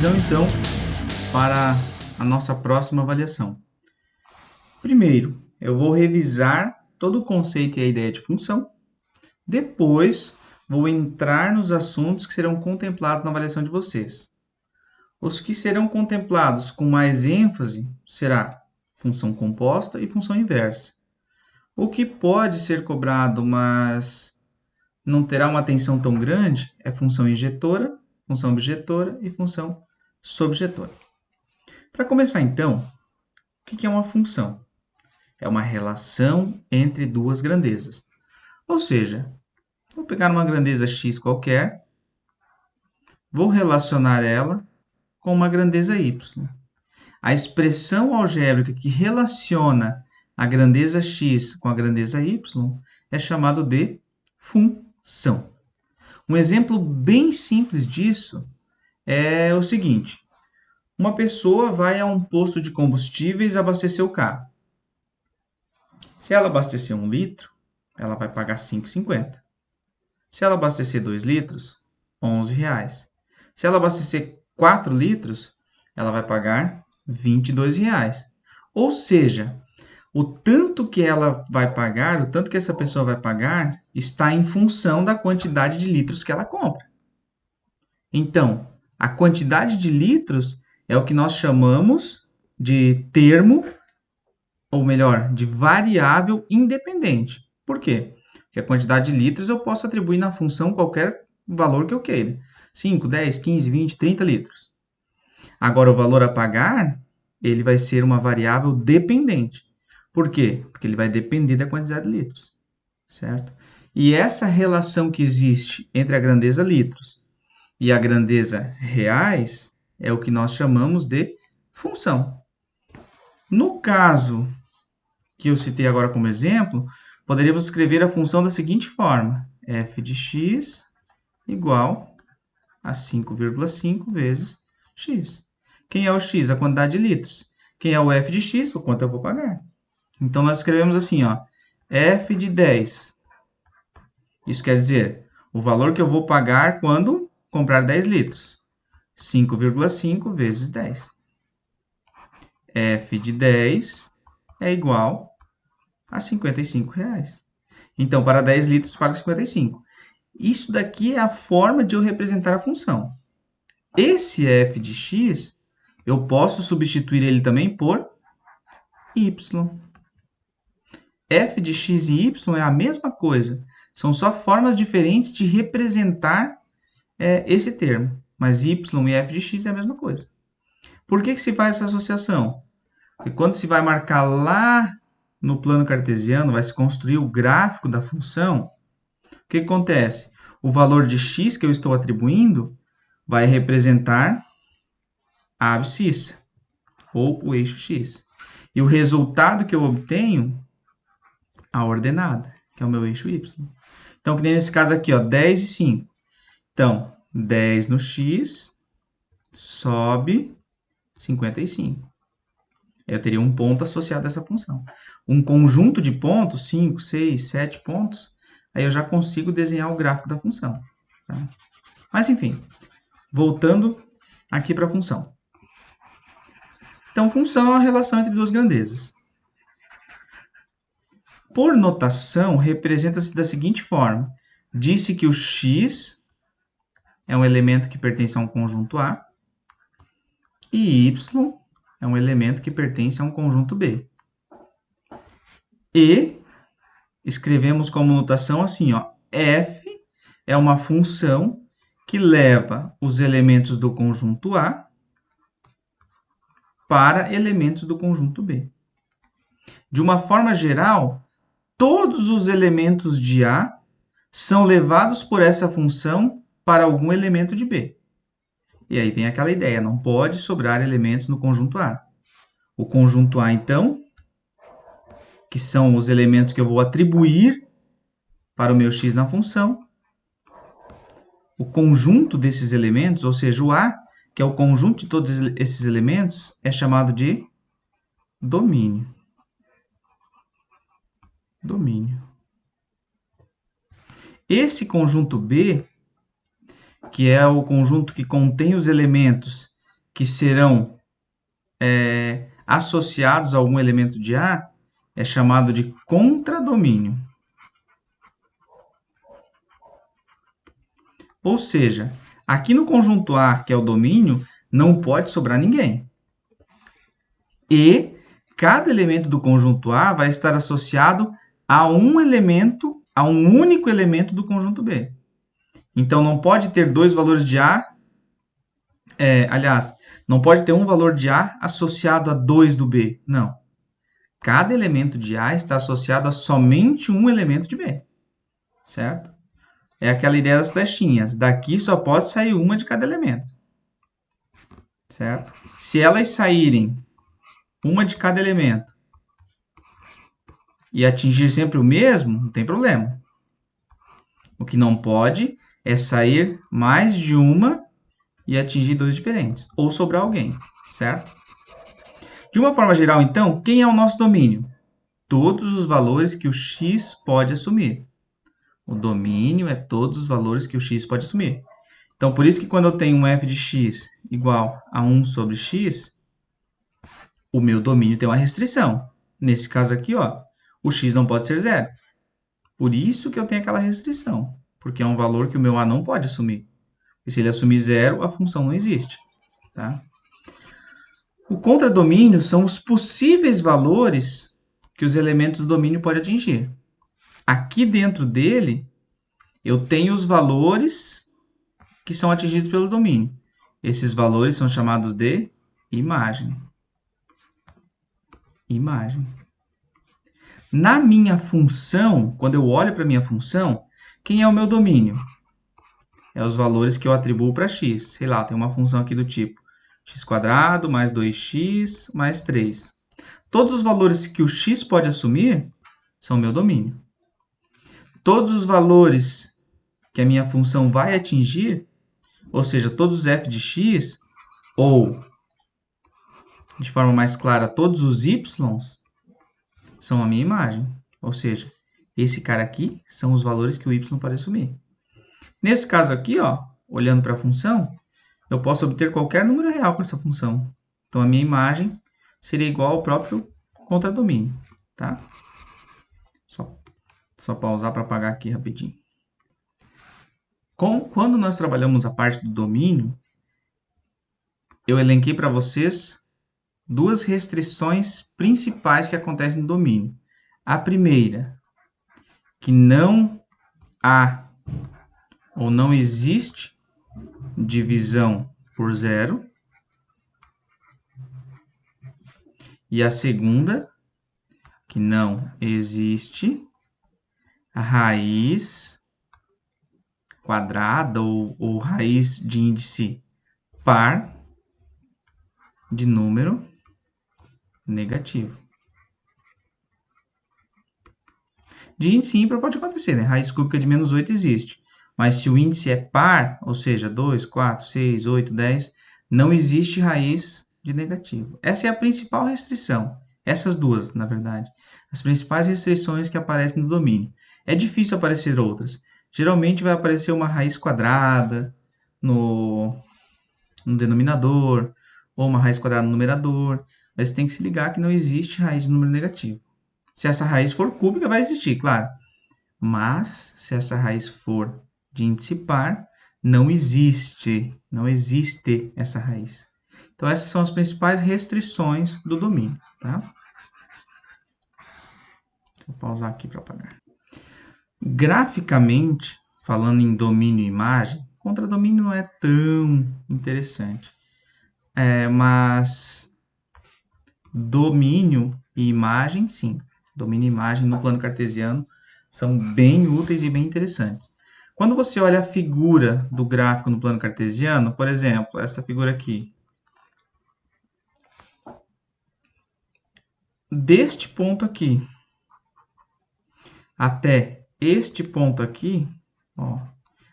divisão, então, para a nossa próxima avaliação. Primeiro, eu vou revisar todo o conceito e a ideia de função. Depois, vou entrar nos assuntos que serão contemplados na avaliação de vocês. Os que serão contemplados com mais ênfase será função composta e função inversa. O que pode ser cobrado, mas não terá uma atenção tão grande, é função injetora, função objetora e função sobjetora. Para começar, então, o que é uma função? É uma relação entre duas grandezas. Ou seja, vou pegar uma grandeza x qualquer, vou relacionar ela com uma grandeza y. A expressão algébrica que relaciona a grandeza x com a grandeza y é chamado de função. Um exemplo bem simples disso é o seguinte: uma pessoa vai a um posto de combustíveis abastecer o carro. Se ela abastecer 1 litro, ela vai pagar R$ 5,50. Se ela abastecer 2 litros, R$ 11,00. Se ela abastecer 4 litros, ela vai pagar R$ 22,00. Ou seja, o tanto que ela vai pagar, o tanto que essa pessoa vai pagar, está em função da quantidade de litros que ela compra. Então, a quantidade de litros é o que nós chamamos de termo, ou melhor, de variável independente. Por quê? Porque a quantidade de litros eu posso atribuir na função qualquer valor que eu queira. 5, 10, 15, 20, 30 litros. Agora, o valor a pagar, ele vai ser uma variável dependente. Por quê? Porque ele vai depender da quantidade de litros, certo? E essa relação que existe entre a grandeza litros e a grandeza reais é o que nós chamamos de função. No caso que eu citei agora como exemplo, poderíamos escrever a função da seguinte forma: f de x igual a 5,5 vezes x. Quem é o x? A quantidade de litros. Quem é o f de x? O quanto eu vou pagar. Então, nós escrevemos assim, ó, f de 10. Isso quer dizer o valor que eu vou pagar quando comprar 10 litros. 5,5 vezes 10. F de 10 é igual a R$ 55,00. Então, para 10 litros, pago 55. Isso daqui é a forma de eu representar a função. Esse f de x, eu posso substituir ele também por y. F de x e y é a mesma coisa. São só formas diferentes de representar esse termo. Mas y e f de x é a mesma coisa. Por que se faz essa associação? Porque quando se vai marcar lá no plano cartesiano, vai se construir o gráfico da função, o que acontece? O valor de x que eu estou atribuindo vai representar a abscissa, ou o eixo x. E o resultado que eu obtenho, a ordenada, que é o meu eixo y. Então, que nem nesse caso aqui, ó, 10 e 5. Então, 10 no x sobe 55. Eu teria um ponto associado a essa função. Um conjunto de pontos, 5, 6, 7 pontos, aí eu já consigo desenhar o gráfico da função. Tá? Mas, enfim, voltando aqui para a função. Então, função é uma relação entre duas grandezas. Por notação, representa-se da seguinte forma. Disse que o x é um elemento que pertence a um conjunto A e y é um elemento que pertence a um conjunto B. E escrevemos como notação assim, ó, f é uma função que leva os elementos do conjunto A para elementos do conjunto B. De uma forma geral, todos os elementos de A são levados por essa função para algum elemento de B. E aí vem aquela ideia, não pode sobrar elementos no conjunto A. O conjunto A, então, que são os elementos que eu vou atribuir para o meu x na função, o conjunto desses elementos, ou seja, o A, que é o conjunto de todos esses elementos, é chamado de domínio. Domínio. Esse conjunto B, que é o conjunto que contém os elementos que serão associados a algum elemento de A é chamado de contradomínio. Ou seja, aqui no conjunto A, que é o domínio, não pode sobrar ninguém. E cada elemento do conjunto A vai estar associado a um elemento, a um único elemento do conjunto B. Então, não pode ter dois valores de A, aliás, não pode ter um valor de A associado a dois do B. Não. Cada elemento de A está associado a somente um elemento de B. Certo? É aquela ideia das flechinhas. Daqui só pode sair uma de cada elemento. Certo? Se elas saírem uma de cada elemento e atingir sempre o mesmo, não tem problema. O que não pode é sair mais de uma e atingir dois diferentes, ou sobrar alguém, certo? De uma forma geral, então, quem é o nosso domínio? Todos os valores que o x pode assumir. O domínio é todos os valores que o x pode assumir. Então, por isso que quando eu tenho um f de x igual a 1 sobre x, o meu domínio tem uma restrição. Nesse caso aqui, ó, o x não pode ser zero. Por isso que eu tenho aquela restrição, porque é um valor que o meu a não pode assumir. E se ele assumir zero, a função não existe. Tá? O contradomínio são os possíveis valores que os elementos do domínio podem atingir. Aqui dentro dele, eu tenho os valores que são atingidos pelo domínio. Esses valores são chamados de imagem. Imagem. Na minha função, quando eu olho para a minha função, quem é o meu domínio? É os valores que eu atribuo para x. Sei lá, tem uma função aqui do tipo x² mais 2x mais 3. Todos os valores que o x pode assumir são meu domínio. Todos os valores que a minha função vai atingir, ou seja, todos os f de x, ou, de forma mais clara, todos os y, são a minha imagem. Ou seja, esse cara aqui são os valores que o y pode assumir. Nesse caso aqui, ó, olhando para a função, eu posso obter qualquer número real com essa função. Então, a minha imagem seria igual ao próprio contradomínio. Tá? Só pausar para apagar aqui rapidinho. Quando nós trabalhamos a parte do domínio, eu elenquei para vocês duas restrições principais que acontecem no domínio. A primeira, que não há ou não existe divisão por zero. E a segunda, que não existe a raiz quadrada ou raiz de índice par de número negativo. De índice ímpar pode acontecer, né? Raiz cúbica de menos 8 existe. Mas se o índice é par, ou seja, 2, 4, 6, 8, 10, não existe raiz de negativo. Essa é a principal restrição. Essas duas, na verdade. As principais restrições que aparecem no domínio. É difícil aparecer outras. Geralmente vai aparecer uma raiz quadrada no denominador, ou uma raiz quadrada no numerador. Mas tem que se ligar que não existe raiz de número negativo. Se essa raiz for cúbica, vai existir, claro. Mas, se essa raiz for de índice par, não existe essa raiz. Então, essas são as principais restrições do domínio. Tá? Vou pausar aqui para apagar. Graficamente, falando em domínio e imagem, contradomínio não é tão interessante. Mas domínio e imagem, sim. Domínio e imagem no plano cartesiano são bem úteis e bem interessantes. Quando você olha a figura do gráfico no plano cartesiano, por exemplo, essa figura aqui. Deste ponto aqui até este ponto aqui, ó,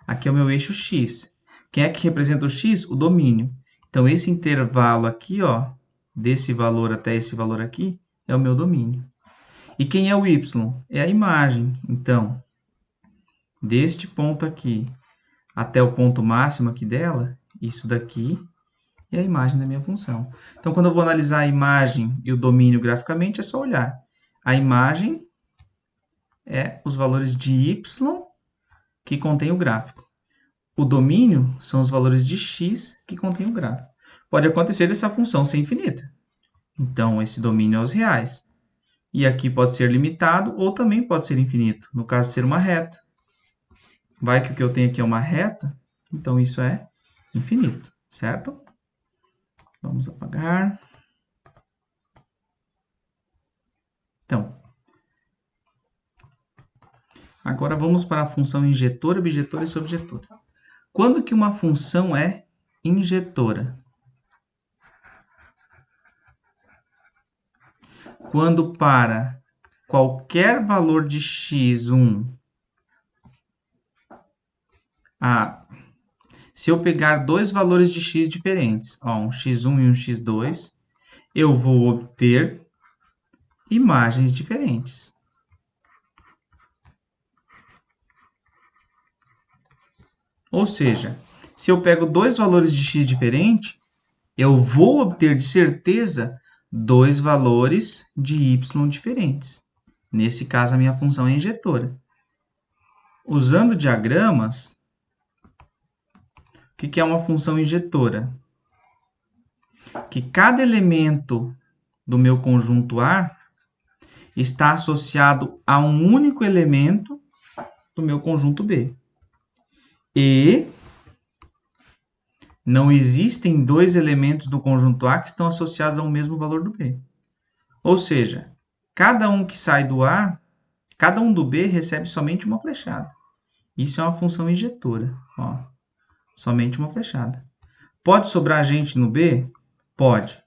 aqui é o meu eixo x. Quem é que representa o x? O domínio. Então, esse intervalo aqui, ó, desse valor até esse valor aqui, é o meu domínio. E quem é o y? É a imagem. Então, deste ponto aqui até o ponto máximo aqui dela, isso daqui e a imagem da minha função. Então, quando eu vou analisar a imagem e o domínio graficamente, é só olhar. A imagem é os valores de y que contém o gráfico. O domínio são os valores de x que contém o gráfico. Pode acontecer dessa função ser infinita. Então, esse domínio é os reais. E aqui pode ser limitado ou também pode ser infinito, no caso de ser uma reta. Vai que o que eu tenho aqui é uma reta, então isso é infinito, certo? Vamos apagar. Então, agora vamos para a função injetora, objetora e sobjetora. Quando que uma função é injetora? Quando para qualquer valor de x1, se eu pegar dois valores de x diferentes, um x1 e um x2, eu vou obter imagens diferentes. Ou seja, se eu pego dois valores de x diferentes, eu vou obter de certeza dois valores de y diferentes. Nesse caso, a minha função é injetora. Usando diagramas, o que é uma função injetora? Que cada elemento do meu conjunto A está associado a um único elemento do meu conjunto B. E não existem dois elementos do conjunto A que estão associados ao mesmo valor do B. Ou seja, cada um que sai do A, cada um do B recebe somente uma flechada. Isso é uma função injetora. Somente uma flechada. Pode sobrar gente no B? Pode.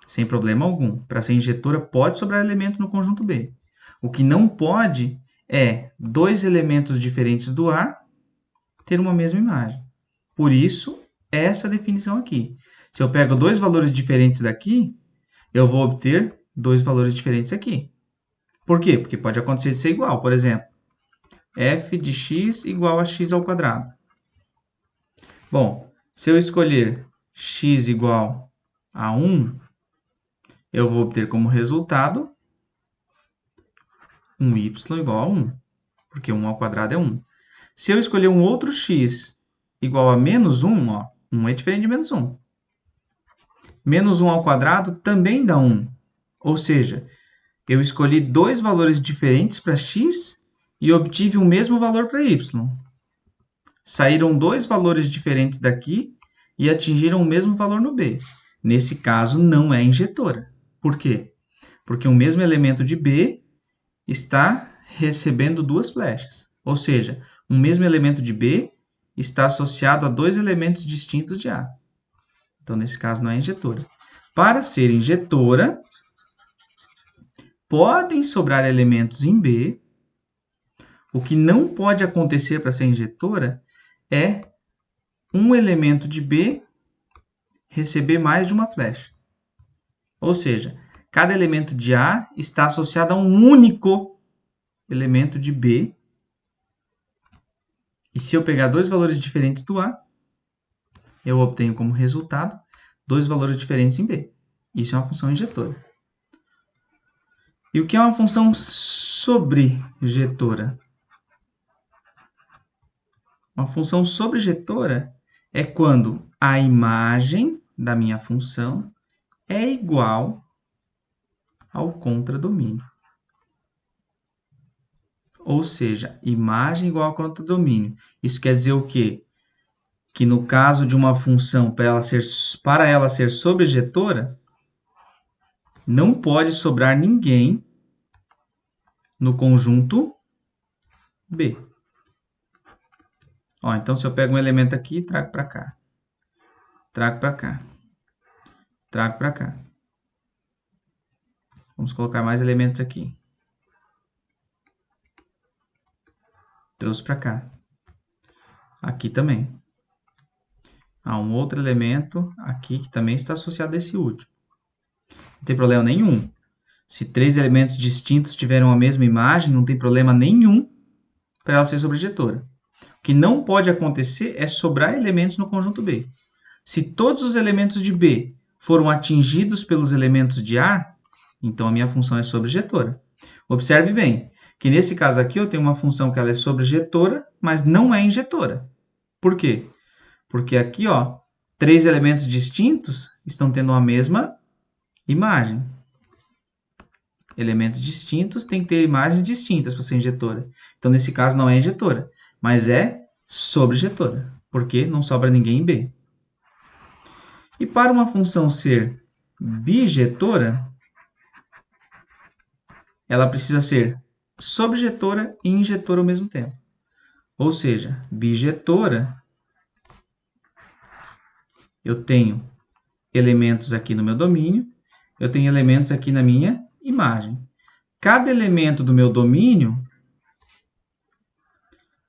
Sem problema algum. Para ser injetora, pode sobrar elemento no conjunto B. O que não pode é dois elementos diferentes do A ter uma mesma imagem. Por isso, essa definição aqui. Se eu pego dois valores diferentes daqui, eu vou obter dois valores diferentes aqui. Por quê? Porque pode acontecer de ser igual. Por exemplo, f de x igual a x ao quadrado. Bom, se eu escolher x igual a 1, eu vou obter como resultado um y igual a 1, porque 1 ao quadrado é 1. Se eu escolher um outro x igual a menos 1, 1 é diferente de menos 1. Menos 1 ao quadrado também dá 1. Ou seja, eu escolhi dois valores diferentes para x e obtive o mesmo valor para y. Saíram dois valores diferentes daqui e atingiram o mesmo valor no B. Nesse caso, não é injetora. Por quê? Porque o mesmo elemento de B está recebendo duas flechas. Ou seja, o mesmo elemento de B está associado a dois elementos distintos de A. Então, nesse caso, não é injetora. Para ser injetora, podem sobrar elementos em B. O que não pode acontecer para ser injetora é um elemento de B receber mais de uma flecha. Ou seja, cada elemento de A está associado a um único elemento de B. E se eu pegar dois valores diferentes do A, eu obtenho como resultado dois valores diferentes em B. Isso é uma função injetora. E o que é uma função sobrejetora? Uma função sobrejetora é quando a imagem da minha função é igual ao contradomínio. Ou seja, imagem igual ao contradomínio. Isso quer dizer o quê? Que no caso de uma função, para ela ser sobrejetora, não pode sobrar ninguém no conjunto B. Então, se eu pego um elemento aqui e trago para cá, trago para cá, trago para cá. Vamos colocar mais elementos aqui. Trouxe para cá. Aqui também. Há um outro elemento aqui que também está associado a esse último. Não tem problema nenhum. Se três elementos distintos tiveram a mesma imagem, não tem problema nenhum para ela ser sobrejetora. O que não pode acontecer é sobrar elementos no conjunto B. Se todos os elementos de B foram atingidos pelos elementos de A, então a minha função é sobrejetora. Observe bem que nesse caso aqui eu tenho uma função que ela é sobrejetora, mas não é injetora. Por quê? Porque aqui, ó, 3 elementos distintos estão tendo a mesma imagem. Elementos distintos têm que ter imagens distintas para ser injetora. Então, nesse caso, não é injetora, mas é sobrejetora, porque não sobra ninguém em B. E para uma função ser bijetora, ela precisa ser sobrejetora e injetora ao mesmo tempo. Ou seja, bijetora, eu tenho elementos aqui no meu domínio, eu tenho elementos aqui na minha imagem. Cada elemento do meu domínio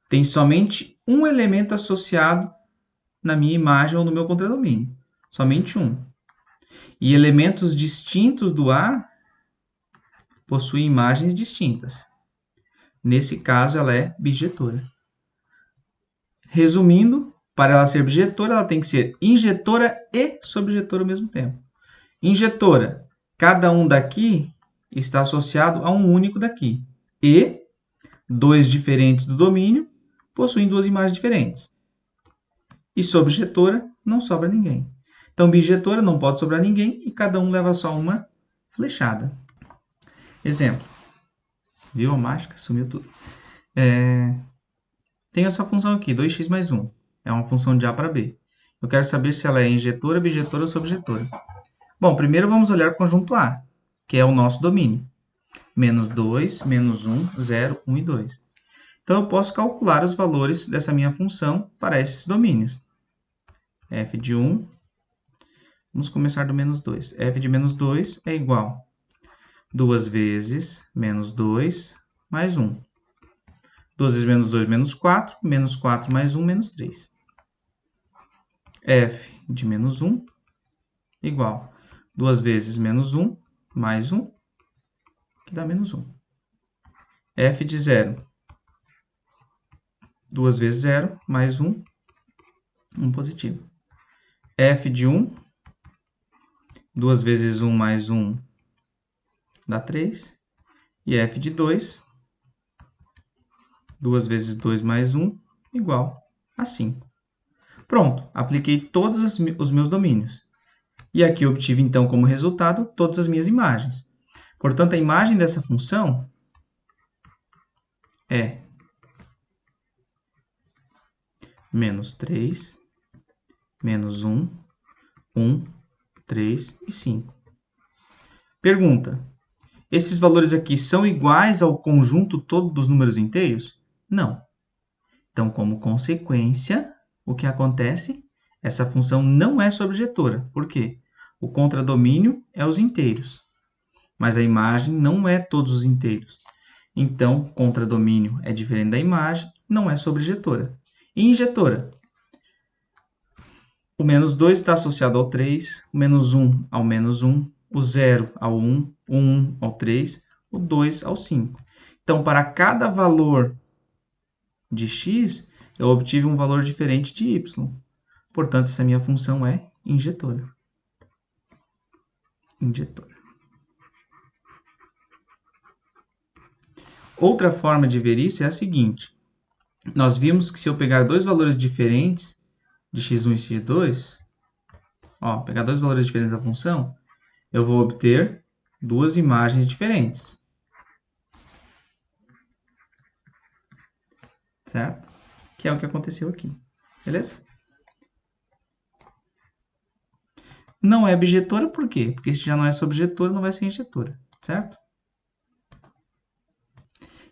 tem somente um elemento associado na minha imagem ou no meu contradomínio. Somente um. E elementos distintos do A possuem imagens distintas. Nesse caso, ela é bijetora. Resumindo, para ela ser bijetora, ela tem que ser injetora e sobrejetora ao mesmo tempo. Injetora, cada um daqui está associado a um único daqui. E dois diferentes do domínio possuem duas imagens diferentes. E sobrejetora, não sobra ninguém. Então, bijetora não pode sobrar ninguém e cada um leva só uma flechada. Exemplo. Viu a mágica? Sumiu tudo. Tenho essa função aqui, 2x mais 1. É uma função de A para B. Eu quero saber se ela é injetora, bijetora ou sobrejetora. Bom, primeiro vamos olhar o conjunto A, que é o nosso domínio. Menos 2, menos 1, 0, 1 e 2. Então, eu posso calcular os valores dessa minha função para esses domínios. F de 1, vamos começar do menos 2. F de menos 2 é igual a 2 vezes menos 2 mais 1. 2 vezes menos 2, menos 4. Menos 4 mais 1, menos 3. F de menos 1 igual a 2 vezes menos 1 mais 1, que dá menos 1. F de 0. 2 vezes 0 mais 1, 1 positivo. F de 1. 2 vezes 1 mais 1 dá 3. E F de 2. 2 vezes 2 mais 1 igual a 5. Pronto, apliquei todos os meus domínios. E aqui obtive, então, como resultado, todas as minhas imagens. Portanto, a imagem dessa função é menos 3, menos 1, 1, 3 e 5. Pergunta: esses valores aqui são iguais ao conjunto todo dos números inteiros? Não. Então, como consequência, o que acontece? Essa função não é sobrejetora. Por quê? O contradomínio é os inteiros, mas a imagem não é todos os inteiros. Então, contradomínio é diferente da imagem, não é sobrejetora. E injetora? O menos 2 está associado ao 3, o menos 1 ao menos 1, o 0 ao 1, o 1 ao 3, o 2 ao 5. Então, para cada valor de x, eu obtive um valor diferente de y. Portanto, essa minha função é injetora. Injetora. Outra forma de ver isso é a seguinte. Nós vimos que se eu pegar dois valores diferentes de x1 e x2, pegar dois valores diferentes da função, eu vou obter duas imagens diferentes. Certo? Que é o que aconteceu aqui. Beleza? Não é bijetora, por quê? Porque se já não é sobrejetora, não vai ser injetora. Certo?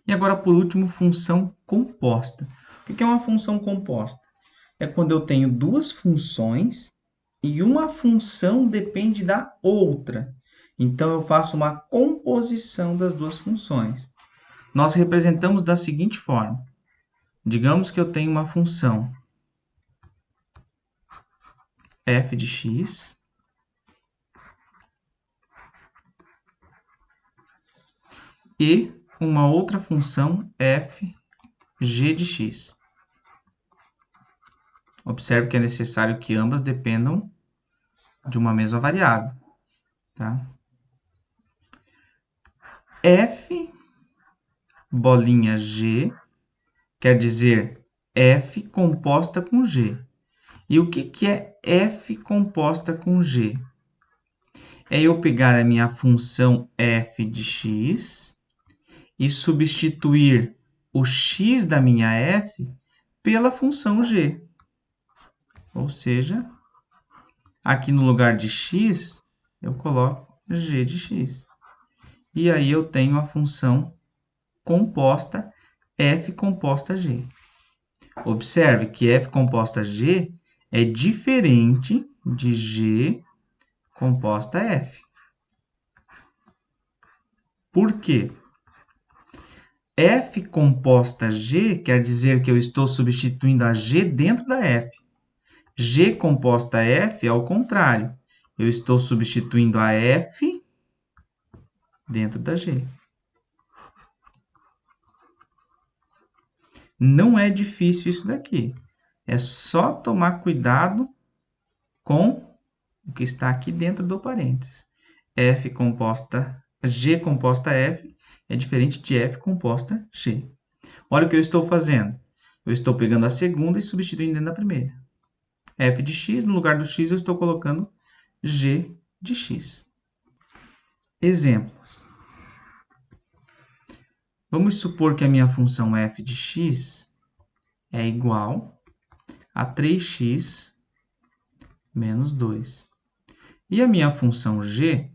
E agora, por último, função composta. O que é uma função composta? É quando eu tenho duas funções e uma função depende da outra. Então, eu faço uma composição das duas funções. Nós representamos da seguinte forma. Digamos que eu tenho uma função f de x e uma outra função f g de x. Observe que é necessário que ambas dependam de uma mesma variável. Tá? F bolinha G quer dizer F composta com G. E o que é F composta com G? É eu pegar a minha função f de x e substituir o x da minha f pela função g. Ou seja, aqui no lugar de x, eu coloco g de x. E aí eu tenho a função composta f composta g. Observe que f composta g é diferente de g composta f. Por quê? F composta G quer dizer que eu estou substituindo a G dentro da F. G composta F é o contrário. Eu estou substituindo a F dentro da G. Não é difícil isso daqui. É só tomar cuidado com o que está aqui dentro do parênteses. F composta G composta F é diferente de F composta G. Olha o que eu estou fazendo. Eu estou pegando a segunda e substituindo dentro da primeira. F de x, no lugar do x eu estou colocando g de x. Exemplos. Vamos supor que a minha função f de x é igual a 3x menos 2. E a minha função g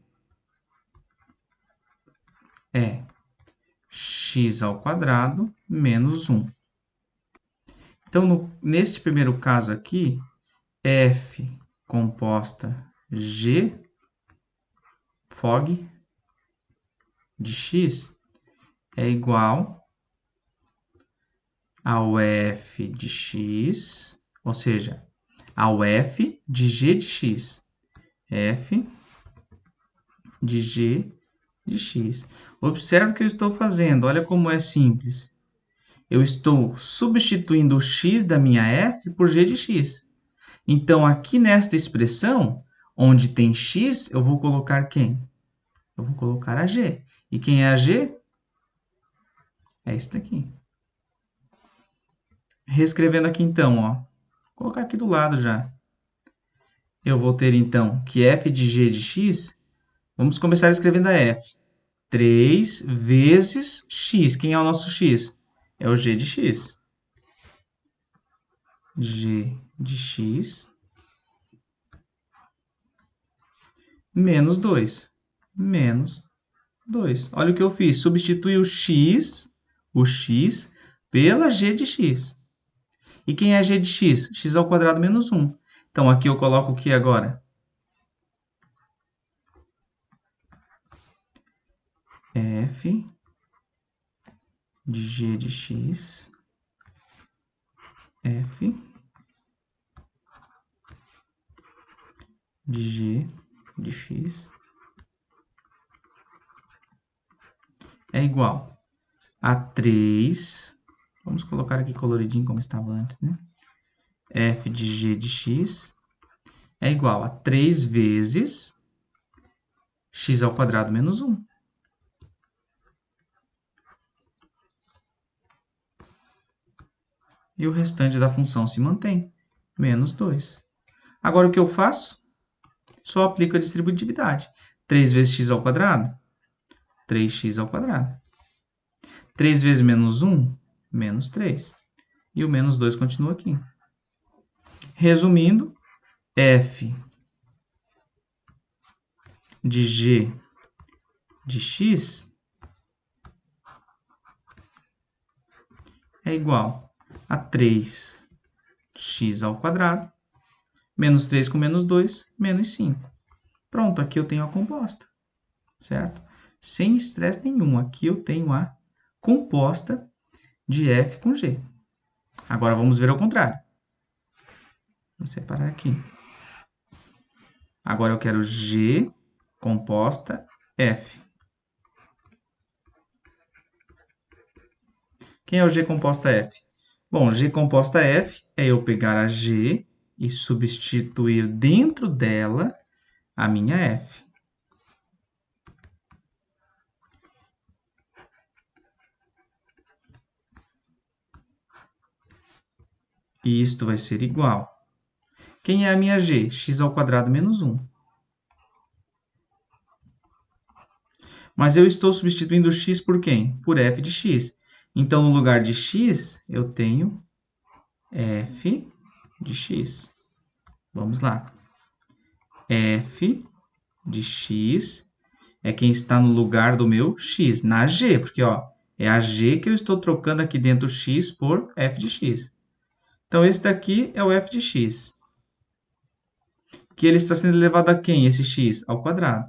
é x ao quadrado menos 1. Então, neste primeiro caso aqui, f composta g fog de x é igual ao f de x, ou seja, ao f de g de x. F de g de x. Observe o que eu estou fazendo, olha como é simples. Eu estou substituindo o x da minha f por g de x. Então, aqui nesta expressão, onde tem x, eu vou colocar quem? Eu vou colocar a g. E quem é a g? É isso daqui. Reescrevendo aqui então, ó. Vou colocar aqui do lado já. Eu vou ter então que f de g de x, vamos começar escrevendo a f. 3 vezes x. Quem é o nosso x? É o g de x. G de x menos 2. Menos 2. Olha o que eu fiz. Substitui o x pela g de x. E quem é g de x? X ao quadrado menos 1. Então, aqui eu coloco o que agora? F de g de x. F de g de x é igual a 3. Vamos colocar aqui coloridinho como estava antes, né? F de g de x é igual a 3 vezes x ao quadrado menos 1. E o restante da função se mantém, menos 2. Agora, o que eu faço? Só aplico a distributividade. 3 vezes x ao quadrado? 3x ao quadrado. 3 vezes menos 1? Menos 3. E o menos 2 continua aqui. Resumindo, f de g de x é igual a 3x ao quadrado, menos 3 com menos 2, menos 5. Pronto, aqui eu tenho a composta, certo? Sem estresse nenhum, aqui eu tenho a composta de f com g. Agora vamos ver ao contrário. Vou separar aqui. Agora eu quero g composta f. Quem é o g composta f? Bom, G composta F é eu pegar a G e substituir dentro dela a minha F. E isto vai ser igual. Quem é a minha G? X ao quadrado menos 1. Mas eu estou substituindo x por quem? Por f de x. Então, no lugar de x, eu tenho f de x. Vamos lá. F de x é quem está no lugar do meu x, na g, porque ó, é a g que eu estou trocando aqui dentro x por f de x. Então, esse daqui é o f de x. Que ele está sendo elevado a quem, esse x? Ao quadrado.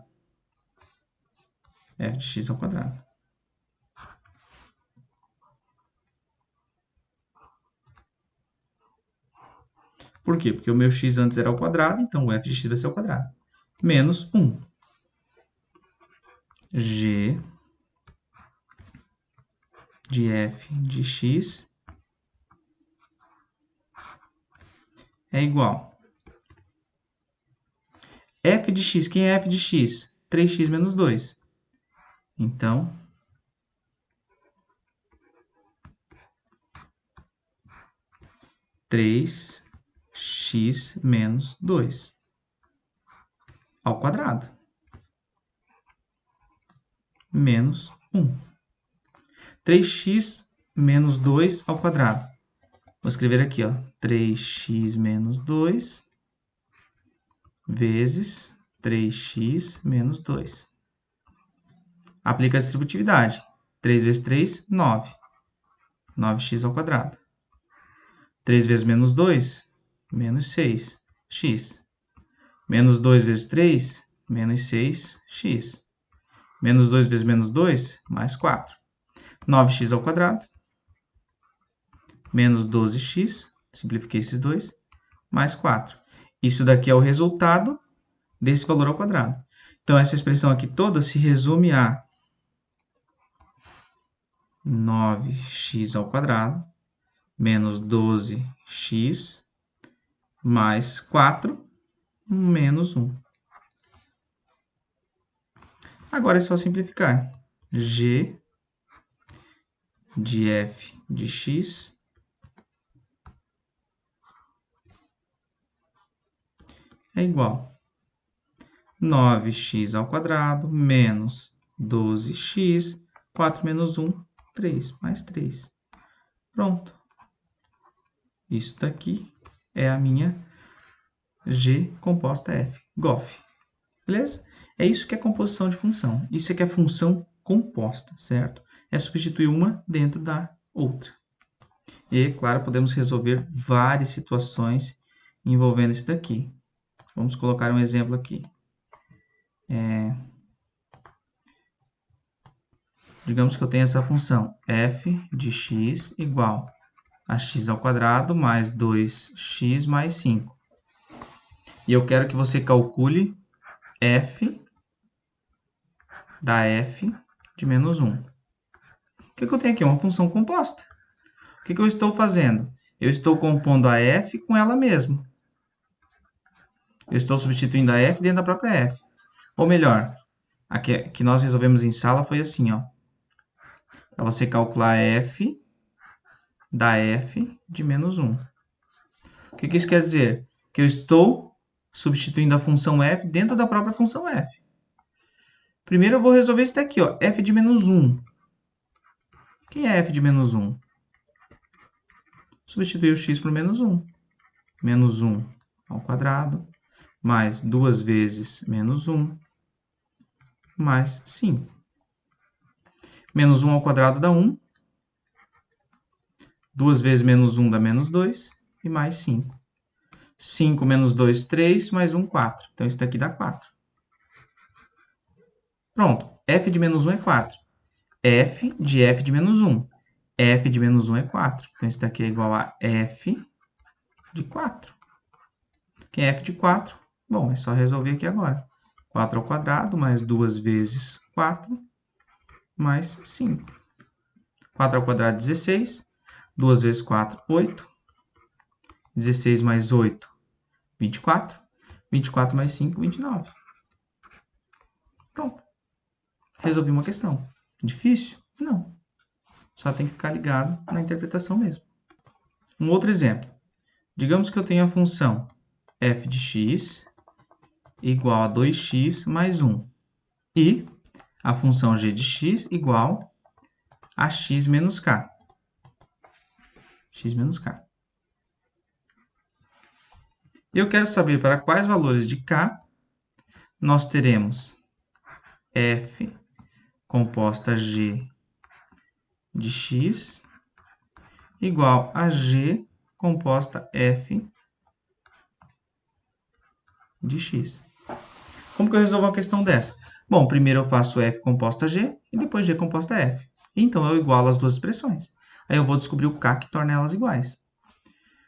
F de x ao quadrado. Por quê? Porque o meu x antes era ao quadrado, então o f de x vai ser ao quadrado. Menos 1. G de f de x é igual. F de x, quem é f de x? 3x menos 2. Então, x menos 2 ao quadrado. Menos 1. 3x menos 2 ao quadrado. Vou escrever aqui, ó, 3x menos 2 vezes 3x menos 2. Aplica a distributividade. 3 vezes 3, 9. 9x ao quadrado. 3 vezes menos 2, menos 6x. Menos 2 vezes 3, menos 6x. Menos 2 vezes menos 2, mais 4. 9x ao quadrado. Menos 12x, simplifiquei esses dois, mais 4. Isso daqui é o resultado desse valor ao quadrado. Então, essa expressão aqui toda se resume a 9x ao quadrado menos 12x mais 4 menos 1. Agora é só simplificar. G de f de x é igual a 9x ao quadrado menos 12x, 4 menos 1, 3, mais 3. Pronto. Isso daqui é a minha G composta F, GOF. Beleza? É isso que é composição de função. Isso aqui é função composta, certo? É substituir uma dentro da outra. E, claro, podemos resolver várias situações envolvendo isso daqui. Vamos colocar um exemplo aqui. Digamos que eu tenho essa função f de x igual a x ao quadrado mais 2x mais 5. E eu quero que você calcule f da f de menos 1. O que eu tenho aqui? Uma função composta. O que eu estou fazendo? Eu estou compondo a f com ela mesma. Eu estou substituindo a f dentro da própria f. Ou melhor, a que nós resolvemos em sala foi assim, ó. Para você calcular f da f de menos 1. O que isso quer dizer? Que eu estou substituindo a função f dentro da própria função f. Primeiro eu vou resolver isso daqui, ó, f de menos 1. Quem é f de menos 1? Substituir o x por menos 1. Menos 1 ao quadrado, mais 2 vezes menos 1, mais 5. Menos 1 ao quadrado dá 1. 2 vezes menos 1 dá menos 2, e mais 5. 5 menos 2, 3, mais 1, 4. Então, isso daqui dá 4. Pronto, f de menos 1 é 4. F de menos 1. F de menos 1 é 4. Então, isso daqui é igual a f de 4. Quem é f de 4? Bom, é só resolver aqui agora. 4 ao quadrado, mais 2 vezes 4, mais 5. 4 ao quadrado, 16. 2 vezes 4, 8. 16 mais 8, 24. 24 mais 5, 29. Pronto. Resolvi uma questão. Difícil? Não. Só tem que ficar ligado na interpretação mesmo. Um outro exemplo. Digamos que eu tenho a função f de x igual a 2x mais 1. E a função g de x igual a x menos k. X menos k. Eu quero saber para quais valores de k nós teremos f composta g de x igual a g composta f de x. Como que eu resolvo uma questão dessa? Bom, primeiro eu faço f composta g e depois g composta f. Então, eu igualo as duas expressões. Aí eu vou descobrir o k que torna elas iguais.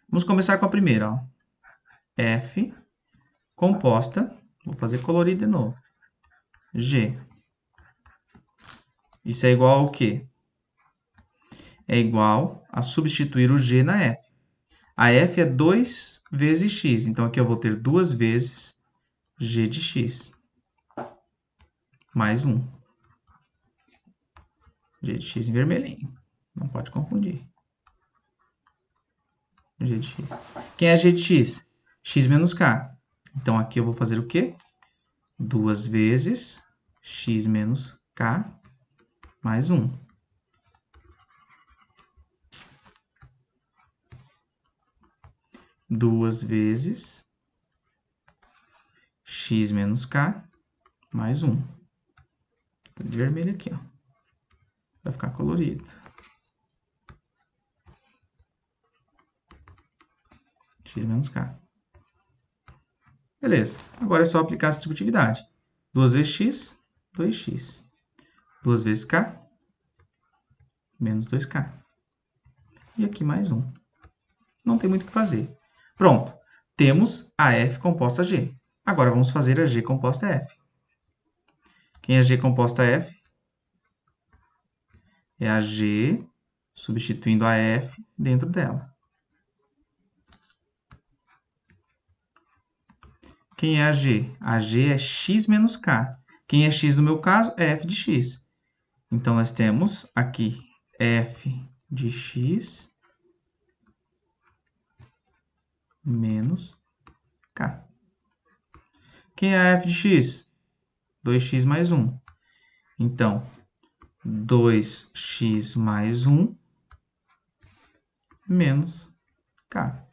Vamos começar com a primeira. Ó. F composta, vou fazer colorido de novo, g. Isso é igual ao quê? É igual a substituir o g na f. A f é 2 vezes x, então aqui eu vou ter 2 vezes g de x, mais 1. G de x em vermelhinho, não pode confundir. G de x. Quem é g de x? X menos k. Então aqui eu vou fazer o quê? 2 vezes x menos k mais 1. Duas vezes x menos k mais 1. Tá de vermelho aqui, ó. Vai ficar colorido. X menos k. Beleza. Agora é só aplicar a distributividade. 2 vezes x, 2x. 2 vezes k, menos 2k. E aqui mais 1. Não tem muito o que fazer. Pronto. Temos a f composta g. Agora vamos fazer a g composta f. Quem é g composta f? É a g substituindo a f dentro dela. Quem é a g? A g é x menos k. Quem é x no meu caso é f de x. Então, nós temos aqui f de x menos k. Quem é a f de x? 2x mais 1. Então, 2x mais 1 menos k.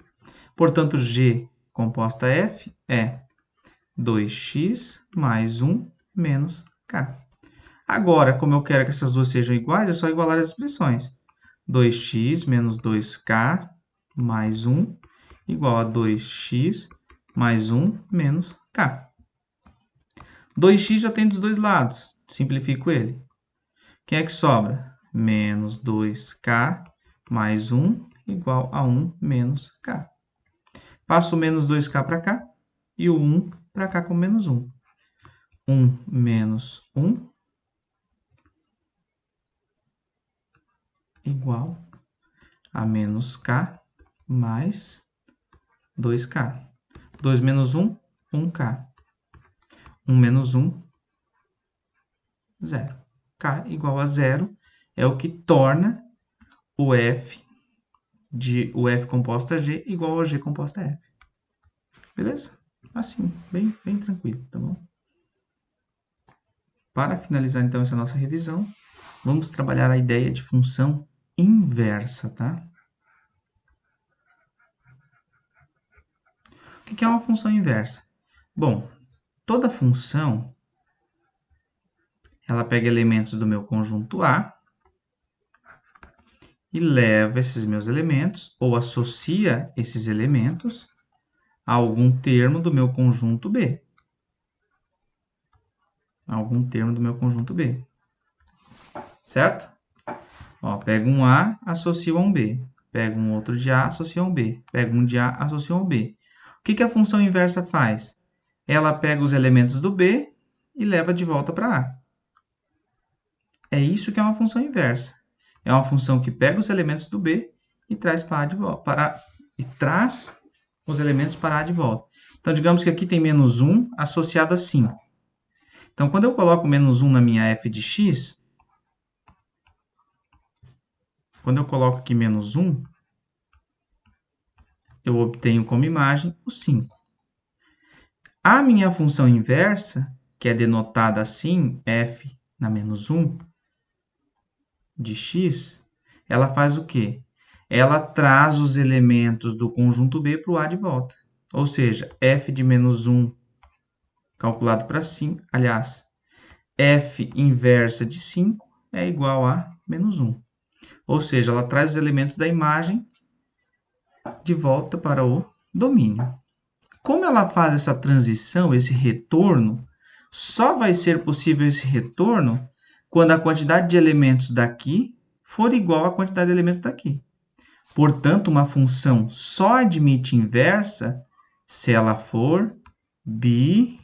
Portanto, g composta f é 2x mais 1 menos k. Agora, como eu quero que essas duas sejam iguais, é só igualar as expressões. 2x menos 2k mais 1 igual a 2x mais 1 menos k. 2x já tem dos dois lados. Simplifico ele. Quem é que sobra? Menos 2k mais 1 igual a 1 menos k. Passo o menos 2k para cá e o 1 para cá com menos 1. 1 menos 1 igual a menos k mais 2k. 2 menos 1, 1k. 1 menos 1, 0. K igual a 0 é o que torna o f composta g igual a g composta f. Beleza? Assim, bem tranquilo, tá bom? Para finalizar, então, essa nossa revisão, vamos trabalhar a ideia de função inversa, tá? O que é uma função inversa? Bom, toda função, ela pega elementos do meu conjunto A e leva esses meus elementos, ou associa esses elementos a algum termo do meu conjunto B. Algum termo do meu conjunto B. Certo? Ó, pega um A, associa a um B. Pega um outro de A, associa a um B. Pega um de A, associa a um B. O que a função inversa faz? Ela pega os elementos do B e leva de volta para A. É isso que é uma função inversa. É uma função que pega os elementos do B e traz para de volta, e traz os elementos para A de volta. Então, digamos que aqui tem menos 1 associado a 5. Então, quando eu coloco menos 1 na minha f de x, quando eu coloco aqui menos 1, eu obtenho como imagem o 5. A minha função inversa, que é denotada assim, f na menos 1 de x, ela faz o quê? Ela traz os elementos do conjunto B para o A de volta. Ou seja, f de menos 1 calculado para 5, aliás, f inversa de 5 é igual a menos 1. Ou seja, ela traz os elementos da imagem de volta para o domínio. Como ela faz essa transição, esse retorno, só vai ser possível esse retorno quando a quantidade de elementos daqui for igual à quantidade de elementos daqui. Portanto, uma função só admite inversa se ela for bijetora.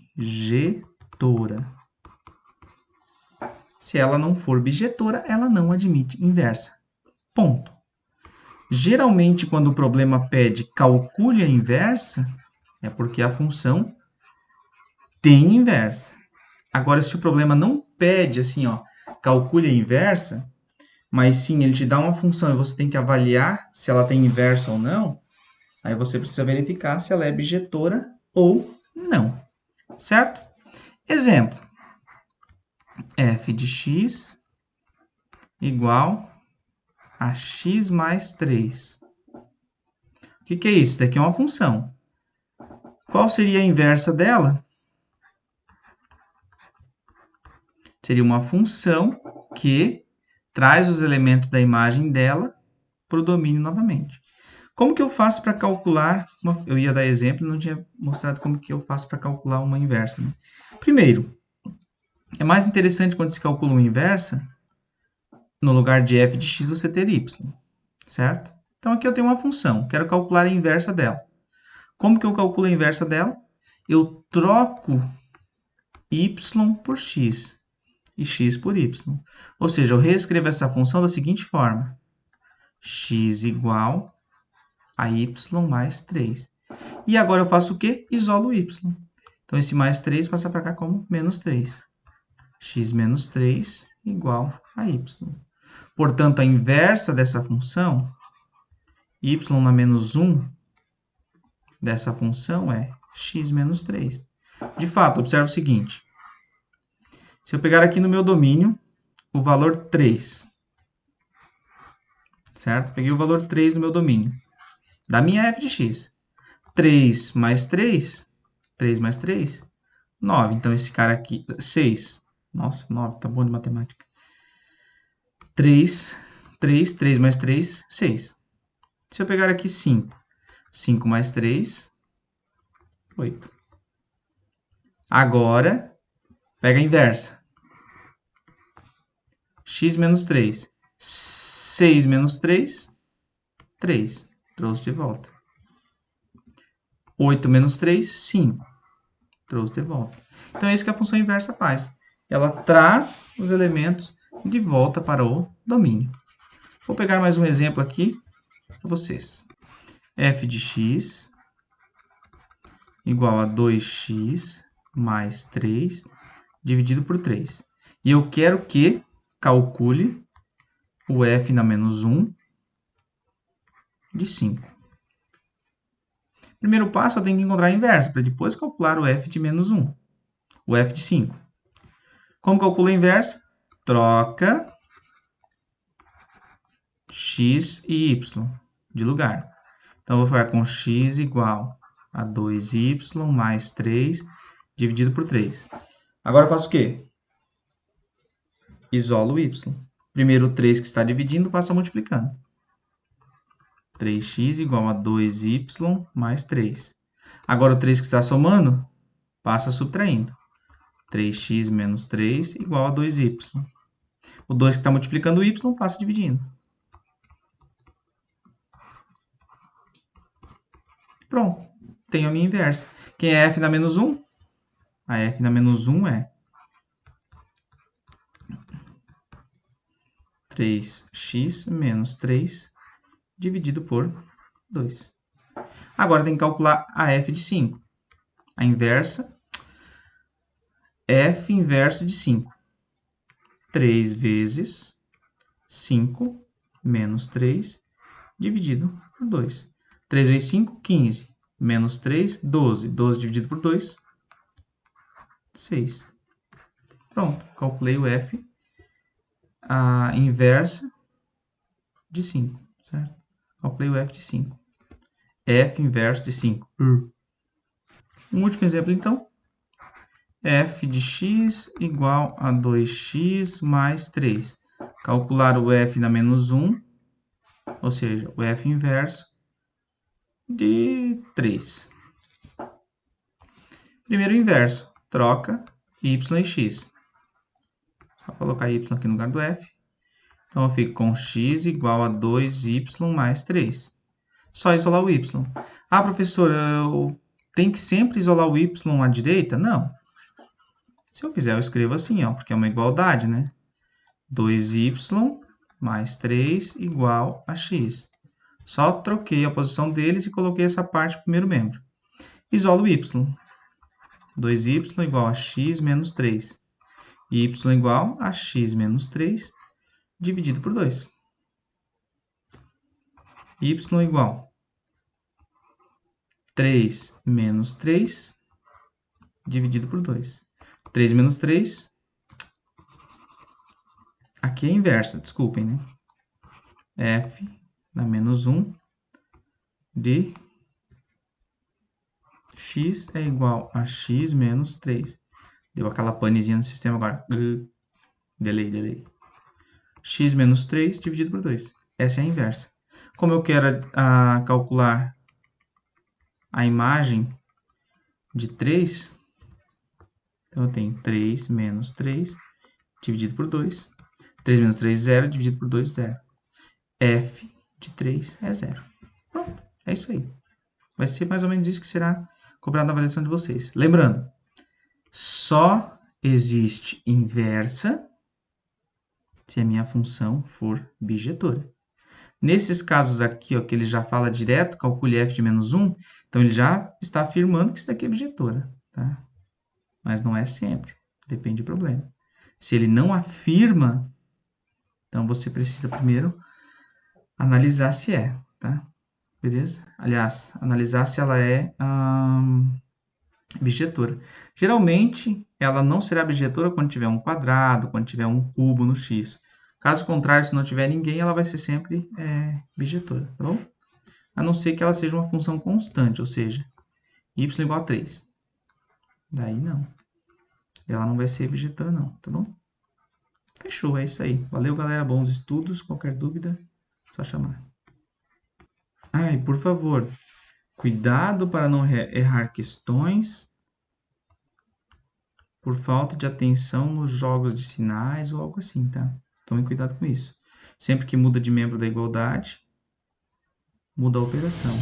Se ela não for bijetora, ela não admite inversa. Ponto. Geralmente, quando o problema pede calcule a inversa, é porque a função tem inversa. Agora, se o problema não pede assim, ó, calcule a inversa, mas sim ele te dá uma função e você tem que avaliar se ela tem inversa ou não, aí você precisa verificar se ela é bijetora ou não. Certo? Exemplo. F de x igual a x mais 3. O que é isso? Isso daqui é uma função. Qual seria a inversa dela? Seria uma função que traz os elementos da imagem dela para o domínio novamente. Como que eu faço para calcular? Eu ia dar exemplo, não tinha mostrado como que eu faço para calcular uma inversa. Né? Primeiro, é mais interessante quando se calcula uma inversa, no lugar de f de x você ter y, certo? Então aqui eu tenho uma função, quero calcular a inversa dela. Como que eu calculo a inversa dela? Eu troco y por x e x por y. Ou seja, eu reescrevo essa função da seguinte forma. X igual a y mais 3. E agora eu faço o quê? Isolo y. Então, esse mais 3 passa para cá como menos 3. X menos 3 igual a y. Portanto, a inversa dessa função, y na menos 1 dessa função é x menos 3. De fato, observe o seguinte. Se eu pegar aqui no meu domínio o valor 3, certo? Peguei o valor 3 no meu domínio, da minha f de x. 3 mais 3, 3 mais 3, 9. Então, esse cara aqui, 6. Nossa, 9, tá bom de matemática. 3 mais 3, 6. Se eu pegar aqui 5, 5 mais 3, 8. Agora, pega a inversa. X menos 3. 6 menos 3, 3. Trouxe de volta. 8 menos 3, 5. Trouxe de volta. Então, é isso que a função inversa faz. Ela traz os elementos de volta para o domínio. Vou pegar mais um exemplo aqui para vocês. F de x igual a 2x mais 3 dividido por 3. E eu quero que calcule o f na menos 1 de 5. Primeiro passo, eu tenho que encontrar a inversa, para depois calcular o f de menos 1, o f de 5. Como calcula a inversa? Troca x e y de lugar. Então, eu vou ficar com x igual a 2y mais 3 dividido por 3. Agora eu faço o quê? Isolo o y. Primeiro o 3 que está dividindo passa multiplicando. 3x igual a 2y mais 3. Agora o 3 que está somando passa subtraindo. 3x menos 3 igual a 2y. O 2 que está multiplicando o y passa dividindo. Pronto, tenho a minha inversa. Quem é f na menos 1? A f na menos 1 é 3x menos 3 dividido por 2. Agora tem que calcular a f de 5. A inversa, f inverso de 5. 3 vezes 5 menos 3 dividido por 2. 3 vezes 5, 15. Menos 3, 12. 12 dividido por 2, 6. Pronto, calculei o f, a inversa de 5, certo? Calculei o f de 5. F inverso de 5. Um último exemplo, então. F de x igual a 2x mais 3. Calcular o f na menos 1, ou seja, o f inverso de 3. Primeiro inverso, troca y e x. Só colocar y aqui no lugar do f. Então, eu fico com x igual a 2y mais 3. Só isolar o y. Ah, professor, eu tenho que sempre isolar o y à direita? Não. Se eu quiser, eu escrevo assim, ó, porque é uma igualdade, né? 2y mais 3 igual a x. Só troquei a posição deles e coloquei essa parte no primeiro membro. Isolo o y. 2y igual a x menos 3. Y igual a x menos 3 dividido por 2. Y igual 3 menos 3 dividido por 2. 3 menos 3. Aqui é a inversa, desculpem, né? F na menos 1 de x é igual a x menos 3. Deu aquela panezinha no sistema agora. Delay. X menos 3 dividido por 2. Essa é a inversa. Como eu quero calcular a imagem de 3, então eu tenho 3 menos 3 dividido por 2. 3 menos 3, 0, dividido por 2, 0. F de 3 é 0. Pronto, é isso aí. Vai ser mais ou menos isso que será cobrado na avaliação de vocês. Lembrando, só existe inversa se a minha função for bijetora. Nesses casos aqui, ó, que ele já fala direto, calcule f de menos 1, então ele já está afirmando que isso daqui é bijetora. Tá? Mas não é sempre, depende do problema. Se ele não afirma, então você precisa primeiro analisar se é, tá? Beleza? Aliás, analisar se ela é bijetora. Geralmente, ela não será bijetora quando tiver um quadrado, quando tiver um cubo no x. Caso contrário, se não tiver ninguém, ela vai ser sempre bijetora, tá bom? A não ser que ela seja uma função constante, ou seja, y igual a 3. Daí não. Ela não vai ser bijetora não, tá bom? Fechou, é isso aí. Valeu, galera. Bons estudos. Qualquer dúvida, só chamar. Ah, e por favor, cuidado para não errar questões por falta de atenção nos jogos de sinais ou algo assim, tá? Tomem cuidado com isso. Sempre que muda de membro da igualdade, muda a operação.